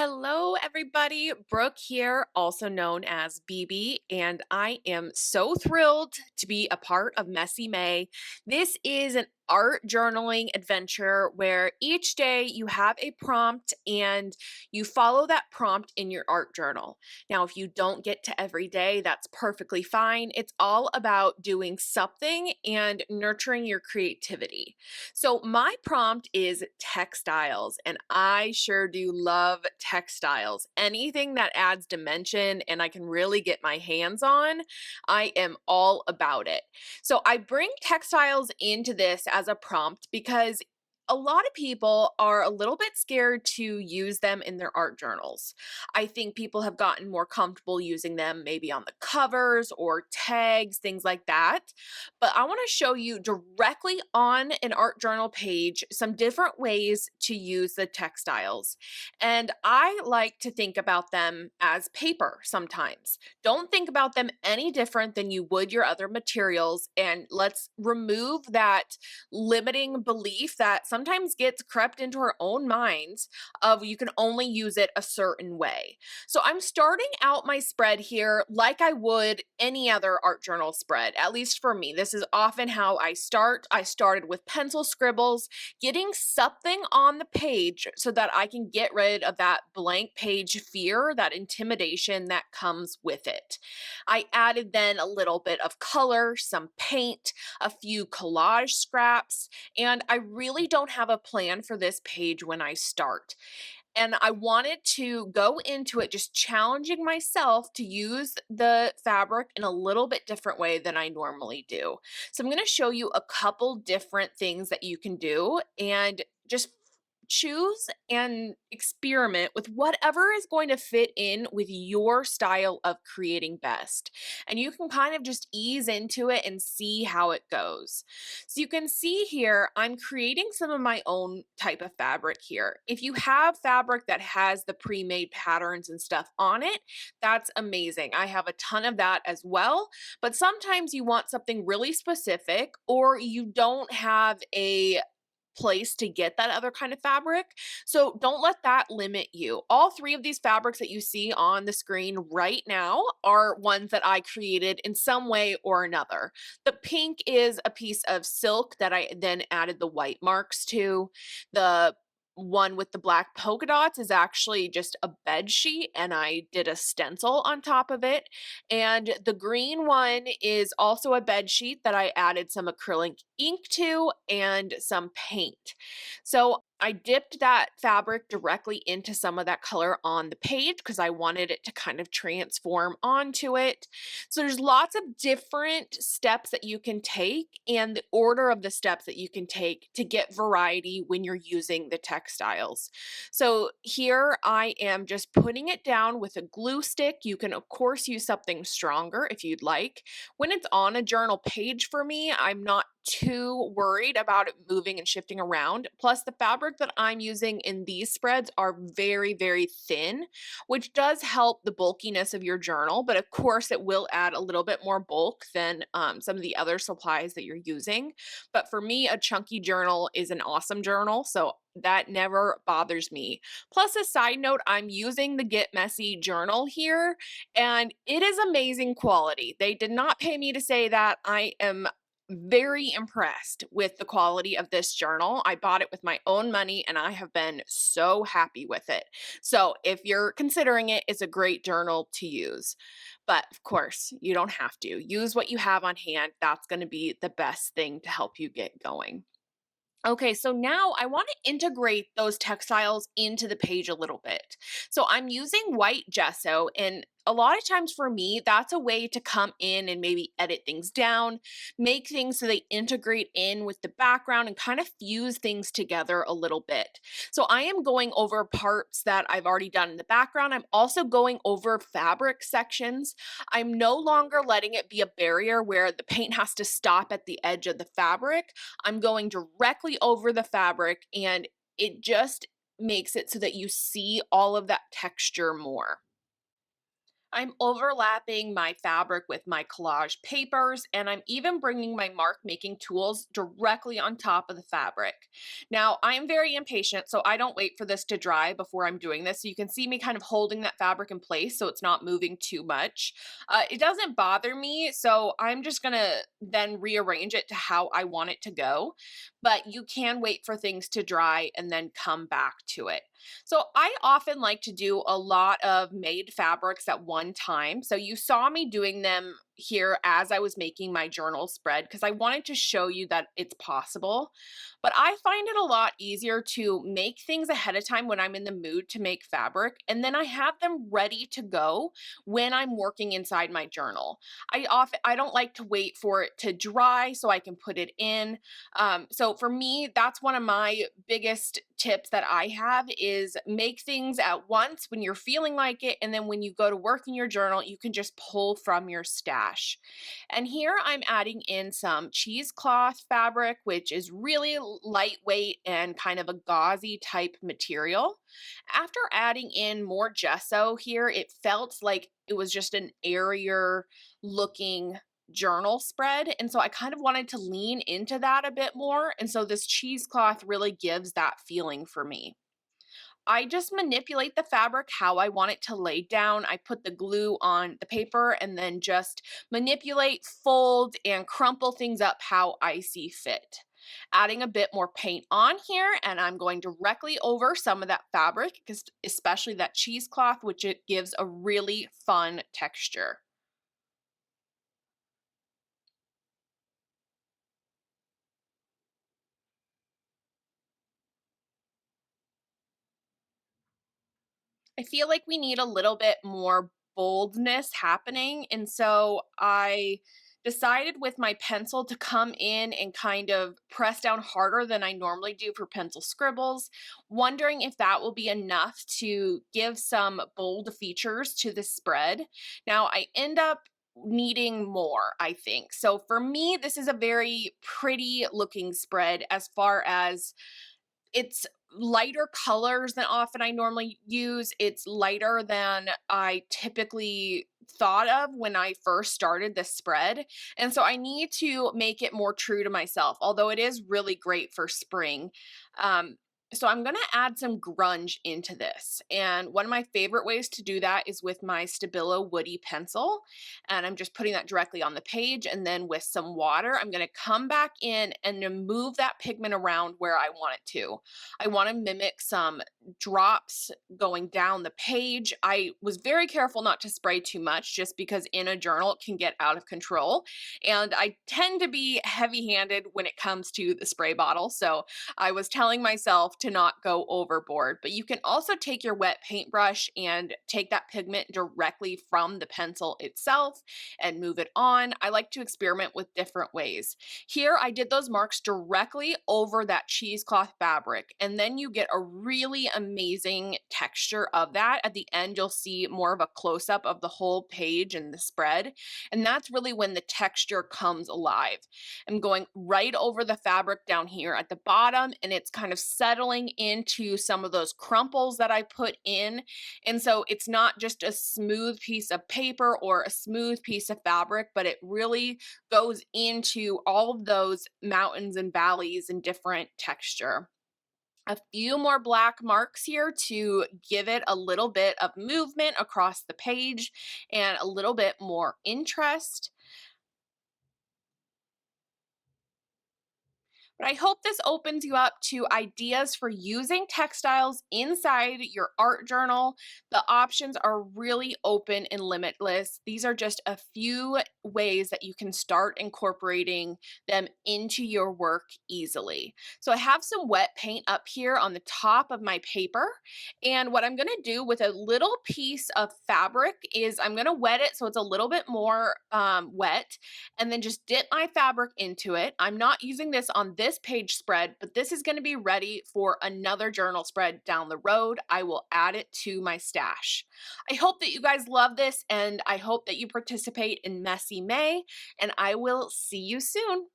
Hello, everybody. Brooke here, also known as BB, and I am so thrilled to be a part of Messy May. This is an art journaling adventure where each day you have a prompt and you follow that prompt in your art journal. Now, if you don't get to every day, that's perfectly fine. It's all about doing something and nurturing your creativity. So my prompt is textiles, and I sure do love textiles. Anything that adds dimension and I can really get my hands on, I am all about it. So I bring textiles into this as a prompt because a lot of people are a little bit scared to use them in their art journals. I think people have gotten more comfortable using them maybe on the covers or tags, things like that. But I want to show you directly on an art journal page some different ways to use the textiles. And I like to think about them as paper sometimes. Don't think about them any different than you would your other materials. And let's remove that limiting belief that sometimes gets crept into our own minds of you can only use it a certain way. So I'm starting out my spread here like I would any other art journal spread, at least for me. This is often how I start. I started with pencil scribbles, getting something on the page so that I can get rid of that blank page fear, that intimidation that comes with it. I added then a little bit of color, some paint, a few collage scraps, and I really don't have a plan for this page when I start. And I wanted to go into it just challenging myself to use the fabric in a little bit different way than I normally do. So I'm going to show you a couple different things that you can do and just choose and experiment with whatever is going to fit in with your style of creating best. And you can kind of just ease into it and see how it goes. So you can see here, I'm creating some of my own type of fabric here. If you have fabric that has the pre-made patterns and stuff on it, that's amazing. I have a ton of that as well, but sometimes you want something really specific or you don't have a place to get that other kind of fabric. So don't let that limit you. All three of these fabrics that you see on the screen right now are ones that I created in some way or another. The pink is a piece of silk that I then added the white marks to. The one with the black polka dots is actually just a bed sheet and I did a stencil on top of it. And the green one is also a bed sheet that I added some acrylic ink to and some paint. So I dipped that fabric directly into some of that color on the page because I wanted it to kind of transform onto it. So there's lots of different steps that you can take and the order of the steps that you can take to get variety when you're using the textiles. So here I am just putting it down with a glue stick. You can of course use something stronger if you'd like. When it's on a journal page for me, I'm not too worried about it moving and shifting around. Plus, the fabric that I'm using in these spreads are very, very thin, which does help the bulkiness of your journal. But of course, it will add a little bit more bulk than some of the other supplies that you're using. But for me, a chunky journal is an awesome journal. So that never bothers me. Plus, a side note, I'm using the Get Messy journal here, and it is amazing quality. They did not pay me to say that. I am very impressed with the quality of this journal. I bought it with my own money and I have been so happy with it. So, if you're considering it, it's a great journal to use. But of course, you don't have to. Use what you have on hand. That's going to be the best thing to help you get going. Okay, so now I want to integrate those textiles into the page a little bit. So I'm using white gesso, and a lot of times for me, that's a way to come in and maybe edit things down, make things so they integrate in with the background and kind of fuse things together a little bit. So I am going over parts that I've already done in the background. I'm also going over fabric sections. I'm no longer letting it be a barrier where the paint has to stop at the edge of the fabric. I'm going directly over the fabric and it just makes it so that you see all of that texture more. I'm overlapping my fabric with my collage papers, and I'm even bringing my mark making tools directly on top of the fabric. Now, I'm very impatient, so I don't wait for this to dry before I'm doing this. So you can see me kind of holding that fabric in place so it's not moving too much. It doesn't bother me, so I'm just gonna then rearrange it to how I want it to go. But you can wait for things to dry and then come back to it. So I often like to do a lot of made fabrics at one time. So you saw me doing them here as I was making my journal spread because I wanted to show you that it's possible. But I find it a lot easier to make things ahead of time when I'm in the mood to make fabric, and then I have them ready to go when I'm working inside my journal. I don't like to wait for it to dry so I can put it in. So for me, that's one of my biggest tips that I have is make things at once when you're feeling like it, and then when you go to work in your journal, you can just pull from your stash. And here I'm adding in some cheesecloth fabric, which is really lightweight and kind of a gauzy type material. After adding in more gesso here, it felt like it was just an airier looking journal spread. And so I kind of wanted to lean into that a bit more. And so this cheesecloth really gives that feeling for me. I just manipulate the fabric how I want it to lay down. I put the glue on the paper and then just manipulate, fold, and crumple things up how I see fit. Adding a bit more paint on here, and I'm going directly over some of that fabric, because especially that cheesecloth, which it gives a really fun texture. I feel like we need a little bit more boldness happening. And so I decided with my pencil to come in and kind of press down harder than I normally do for pencil scribbles, wondering if that will be enough to give some bold features to the spread. Now, I end up needing more, I think. So for me, this is a very pretty looking spread as far as it's lighter colors than often I normally use. It's lighter than I typically thought of when I first started this spread. And so I need to make it more true to myself, although it is really great for spring. Um, so I'm going to add some grunge into this. And one of my favorite ways to do that is with my Stabilo Woody pencil. And I'm just putting that directly on the page. And then with some water, I'm going to come back in and then move that pigment around where I want it to. I want to mimic some drops going down the page. I was very careful not to spray too much just because in a journal it can get out of control. And I tend to be heavy handed when it comes to the spray bottle. So I was telling myself to not go overboard. But you can also take your wet paintbrush and take that pigment directly from the pencil itself and move it on. I like to experiment with different ways. Here, I did those marks directly over that cheesecloth fabric, and then you get a really amazing texture of that. At the end, you'll see more of a close up of the whole page and the spread, and that's really when the texture comes alive. I'm going right over the fabric down here at the bottom, and it's kind of settling into some of those crumples that I put in. And so it's not just a smooth piece of paper or a smooth piece of fabric, but it really goes into all of those mountains and valleys and different texture. A few more black marks here to give it a little bit of movement across the page and a little bit more interest. But I hope this opens you up to ideas for using textiles inside your art journal. The options are really open and limitless. These are just a few ways that you can start incorporating them into your work easily. So I have some wet paint up here on the top of my paper. And what I'm going to do with a little piece of fabric is I'm going to wet it so it's a little bit more wet, and then just dip my fabric into it. I'm not using this on this page spread, but this is going to be ready for another journal spread down the road. I will add it to my stash. I hope that you guys love this, and I hope that you participate in Messy May, and I will see you soon.